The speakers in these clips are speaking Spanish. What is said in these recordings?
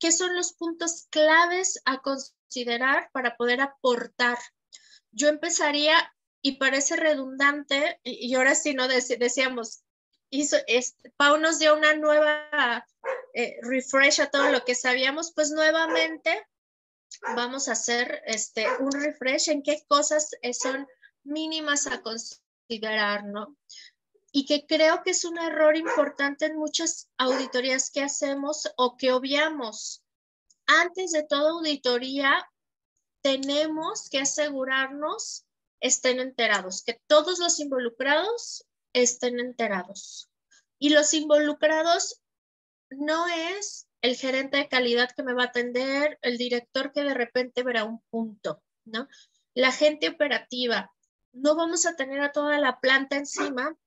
¿qué son los puntos claves a considerar para poder aportar? Yo empezaría, y parece redundante, y ahora sí no decíamos, Pau nos dio una nueva refresh a todo lo que sabíamos, pues nuevamente vamos a hacer un refresh en qué cosas son mínimas a considerar, ¿no? Y que creo que es un error importante en muchas auditorías que hacemos o que obviamos. Antes de toda auditoría, tenemos que asegurarnos estén enterados, que todos los involucrados estén enterados. Y los involucrados no es el gerente de calidad que me va a atender, el director que de repente verá un punto, ¿no? La gente operativa. No vamos a tener a toda la planta encima,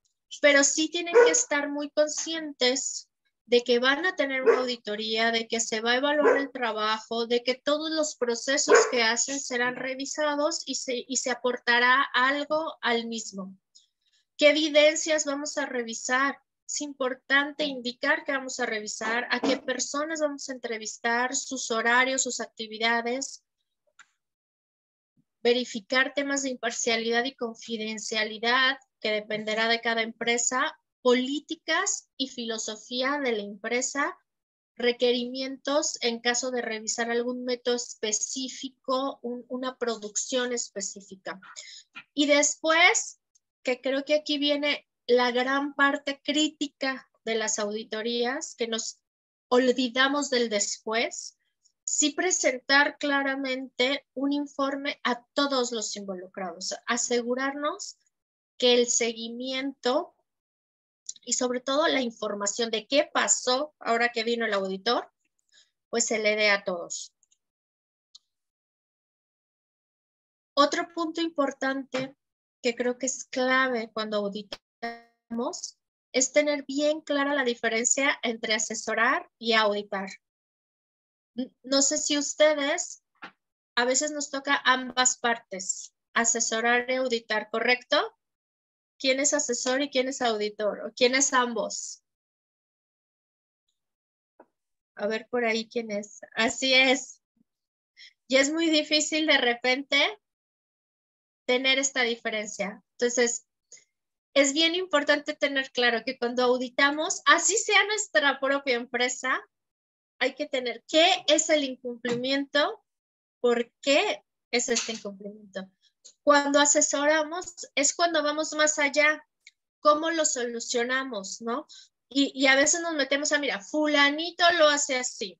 pero sí tienen que estar muy conscientes de que van a tener una auditoría, de que se va a evaluar el trabajo, de que todos los procesos que hacen serán revisados y se aportará algo al mismo. ¿Qué evidencias vamos a revisar? Es importante indicar qué vamos a revisar, a qué personas vamos a entrevistar, sus horarios, sus actividades, verificar temas de imparcialidad y confidencialidad, que dependerá de cada empresa, políticas y filosofía de la empresa, requerimientos en caso de revisar algún método específico, una producción específica. Y después, que creo que aquí viene la gran parte crítica de las auditorías, que nos olvidamos del después, sí presentar claramente un informe a todos los involucrados, asegurarnos que el seguimiento y sobre todo la información de qué pasó ahora que vino el auditor, pues se le dé a todos. Otro punto importante que creo que es clave cuando auditamos es tener bien clara la diferencia entre asesorar y auditar. No sé si ustedes, a veces nos toca ambas partes, asesorar y auditar, ¿correcto? ¿Quién es asesor y quién es auditor? ¿O quién es ambos? A ver por ahí quién es. Así es. Y es muy difícil de repente tener esta diferencia. Entonces, es bien importante tener claro que cuando auditamos, así sea nuestra propia empresa, hay que tener qué es el incumplimiento, por qué es este incumplimiento. Cuando asesoramos es cuando vamos más allá, cómo lo solucionamos, ¿no? Y a veces nos metemos a, mira, fulanito lo hace así.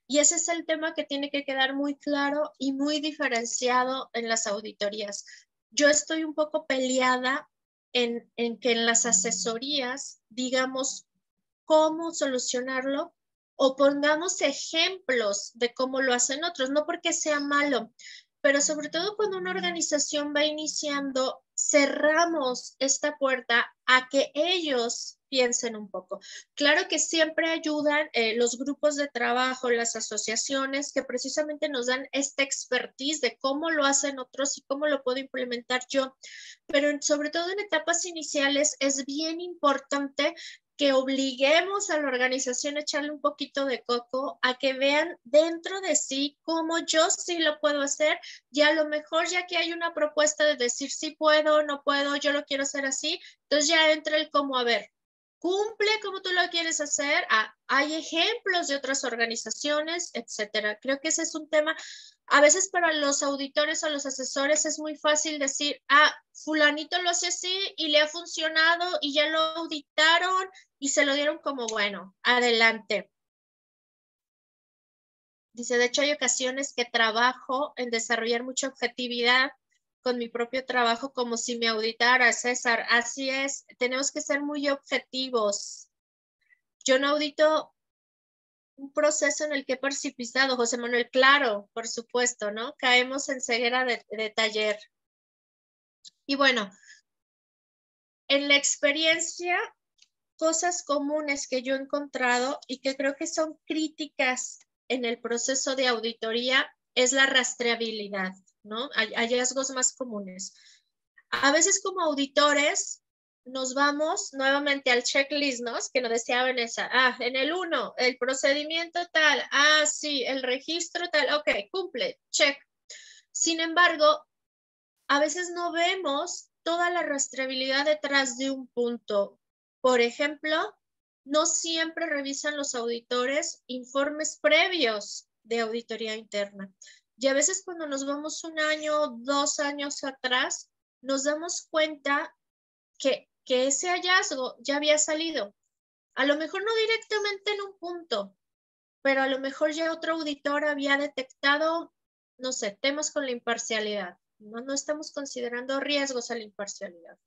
Y ese es el tema que tiene que quedar muy claro y muy diferenciado en las auditorías. Yo estoy un poco peleada en que en las asesorías digamos cómo solucionarlo o pongamos ejemplos de cómo lo hacen otros, no porque sea malo, pero sobre todo cuando una organización va iniciando, cerramos esta puerta a que ellos piensen un poco. Claro que siempre ayudan los grupos de trabajo, las asociaciones, que precisamente nos dan esta expertise de cómo lo hacen otros y cómo lo puedo implementar yo, pero sobre todo en etapas iniciales es bien importante que obliguemos a la organización a echarle un poquito de coco, a que vean dentro de sí cómo yo sí lo puedo hacer, y a lo mejor ya que hay una propuesta de decir sí puedo, no puedo, yo lo quiero hacer así, entonces ya entra el cómo, a ver, cumple como tú lo quieres hacer, hay ejemplos de otras organizaciones, etcétera. Creo que ese es un tema, a veces para los auditores o los asesores es muy fácil decir, fulanito lo hace así y le ha funcionado y ya lo auditaron y se lo dieron como bueno, adelante. Dice, de hecho hay ocasiones que trabajo en desarrollar mucha objetividad con mi propio trabajo como si me auditara, César. Así es, tenemos que ser muy objetivos. Yo no audito un proceso en el que he participado, José Manuel, claro, por supuesto, ¿no? Caemos en ceguera de taller. Y bueno, en la experiencia, cosas comunes que yo he encontrado y que creo que son críticas en el proceso de auditoría es la rastreabilidad, ¿no? Hallazgos más comunes. A veces como auditores nos vamos nuevamente al checklist, ¿no? Que nos decía Vanessa. Ah, en el 1, el procedimiento tal. Ah, sí, el registro tal. Ok, cumple, check. Sin embargo, a veces no vemos toda la rastreabilidad detrás de un punto. Por ejemplo, no siempre revisan los auditores informes previos de auditoría interna. Y a veces cuando nos vamos 1 año, 2 años atrás, nos damos cuenta que ese hallazgo ya había salido. A lo mejor no directamente en un punto, pero a lo mejor ya otro auditor había detectado, no sé, temas con la imparcialidad. No estamos considerando riesgos a la imparcialidad.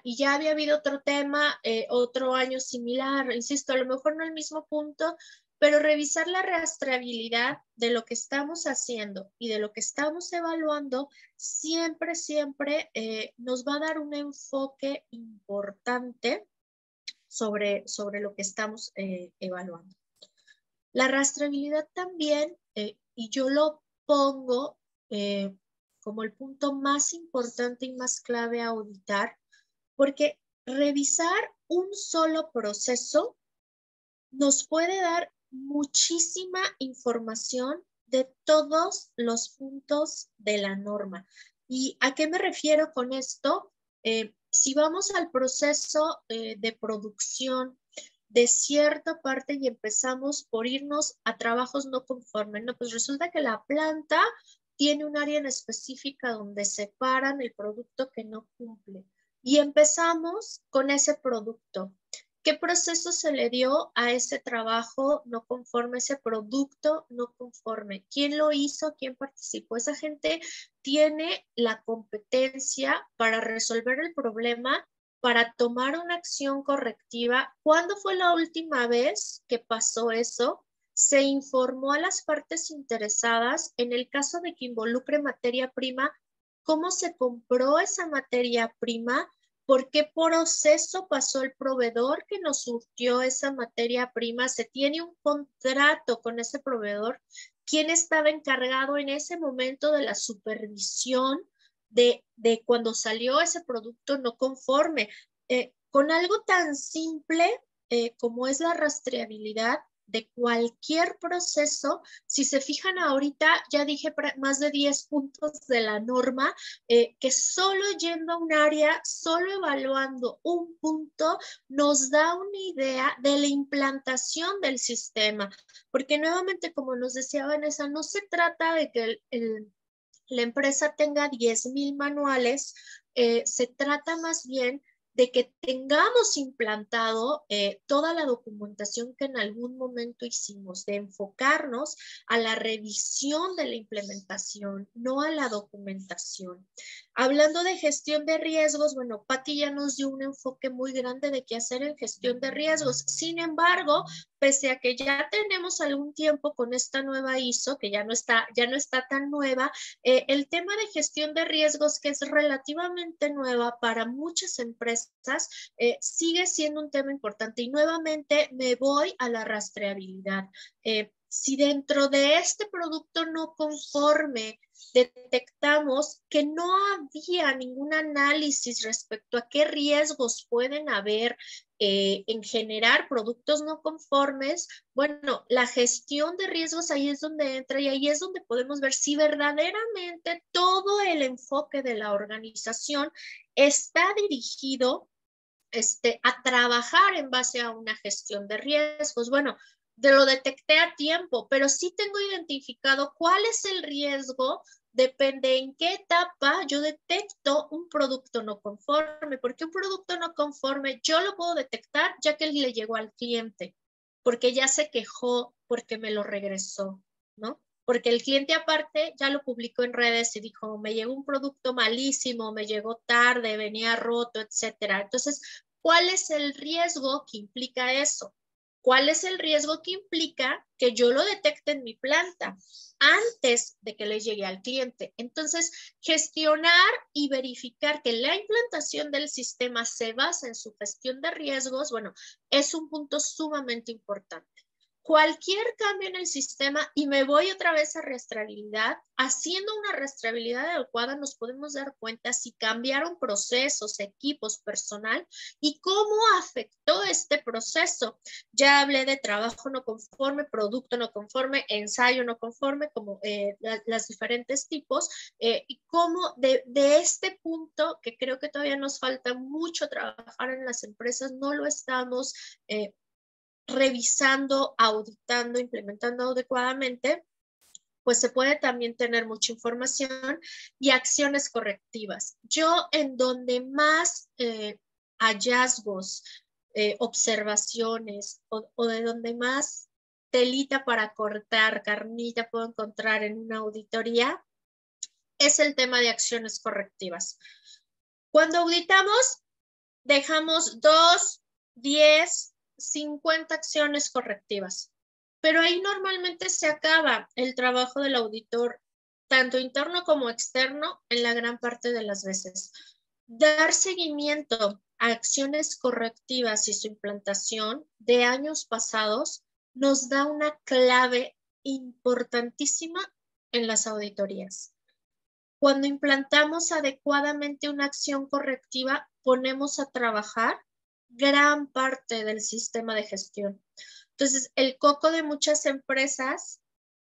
Y ya había habido otro tema, otro año similar, insisto, a lo mejor no el mismo punto, pero revisar la rastreabilidad de lo que estamos haciendo y de lo que estamos evaluando siempre, siempre nos va a dar un enfoque importante sobre lo que estamos evaluando. La rastreabilidad también, y yo lo pongo como el punto más importante y más clave a auditar, porque revisar un solo proceso nos puede dar muchísima información de todos los puntos de la norma. ¿Y a qué me refiero con esto? Si vamos al proceso de producción de cierta parte y empezamos por irnos a trabajos no conformes, no, pues resulta que la planta tiene un área en específica donde separan el producto que no cumple y empezamos con ese producto. ¿Qué proceso se le dio a ese trabajo no conforme, ese producto no conforme? ¿Quién lo hizo? ¿Quién participó? Esa gente tiene la competencia para resolver el problema, para tomar una acción correctiva. ¿Cuándo fue la última vez que pasó eso? Se informó a las partes interesadas, en el caso de que involucre materia prima, cómo se compró esa materia prima, por qué proceso pasó el proveedor que nos surtió esa materia prima, se tiene un contrato con ese proveedor, quién estaba encargado en ese momento de la supervisión de cuando salió ese producto no conforme. Con algo tan simple como es la rastreabilidad de cualquier proceso, si se fijan ahorita, ya dije más de 10 puntos de la norma, que solo yendo a un área, solo evaluando un punto, nos da una idea de la implantación del sistema. Porque nuevamente, como nos decía Vanessa, no se trata de que la empresa tenga 10,000 manuales, se trata más bien de que tengamos implantado toda la documentación que en algún momento hicimos, de enfocarnos a la revisión de la implementación, no a la documentación. Hablando de gestión de riesgos, bueno, Pati ya nos dio un enfoque muy grande de qué hacer en gestión de riesgos. Sin embargo, pese a que ya tenemos algún tiempo con esta nueva ISO, que ya no está tan nueva, el tema de gestión de riesgos, que es relativamente nueva para muchas empresas, sigue siendo un tema importante. Y nuevamente me voy a la rastreabilidad. Si dentro de este producto no conforme detectamos que no había ningún análisis respecto a qué riesgos pueden haber en generar productos no conformes, bueno, la gestión de riesgos ahí es donde entra y ahí es donde podemos ver si verdaderamente todo el enfoque de la organización está dirigido a trabajar en base a una gestión de riesgos. Bueno, lo detecté a tiempo, pero sí tengo identificado cuál es el riesgo, depende en qué etapa yo detecto un producto no conforme, porque un producto no conforme yo lo puedo detectar ya que le llegó al cliente, porque ya se quejó, porque me lo regresó, ¿no? Porque el cliente aparte ya lo publicó en redes y dijo, me llegó un producto malísimo, me llegó tarde, venía roto, etcétera. Entonces, ¿cuál es el riesgo que implica eso? ¿Cuál es el riesgo que implica que yo lo detecte en mi planta antes de que le llegue al cliente? Entonces, gestionar y verificar que la implantación del sistema se basa en su gestión de riesgos, bueno, es un punto sumamente importante. cualquier cambio en el sistema y me voy otra vez a rastreabilidad. Haciendo una rastreabilidad adecuada nos podemos dar cuenta si cambiaron procesos, equipos, personal y cómo afectó este proceso. Ya hablé de trabajo no conforme, producto no conforme, ensayo no conforme, como las diferentes tipos, y cómo de este punto, que creo que todavía nos falta mucho trabajar en las empresas, no lo estamos revisando, auditando, implementando adecuadamente, pues se puede también tener mucha información y acciones correctivas. Yo en donde más hallazgos, observaciones o de donde más telita para cortar, carnita puedo encontrar en una auditoría, es el tema de acciones correctivas. Cuando auditamos, dejamos 2, 10, 50 acciones correctivas. Pero ahí normalmente se acaba el trabajo del auditor, tanto interno como externo, en la gran parte de las veces. Dar seguimiento a acciones correctivas y su implantación de años pasados nos da una clave importantísima en las auditorías. Cuando implantamos adecuadamente una acción correctiva, ponemos a trabajar gran parte del sistema de gestión. Entonces, el coco de muchas empresas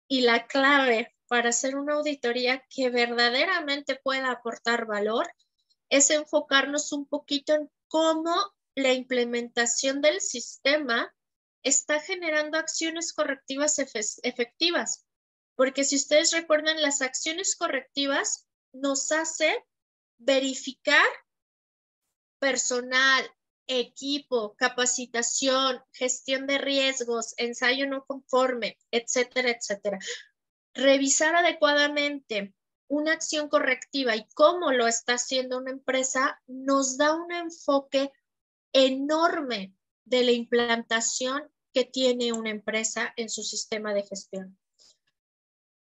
y la clave para hacer una auditoría que verdaderamente pueda aportar valor es enfocarnos un poquito en cómo la implementación del sistema está generando acciones correctivas efectivas. Porque si ustedes recuerdan, las acciones correctivas nos hace verificar personal, equipo, capacitación, gestión de riesgos, ensayo no conforme, etcétera, etcétera. Revisar adecuadamente una acción correctiva y cómo lo está haciendo una empresa nos da un enfoque enorme de la implantación que tiene una empresa en su sistema de gestión.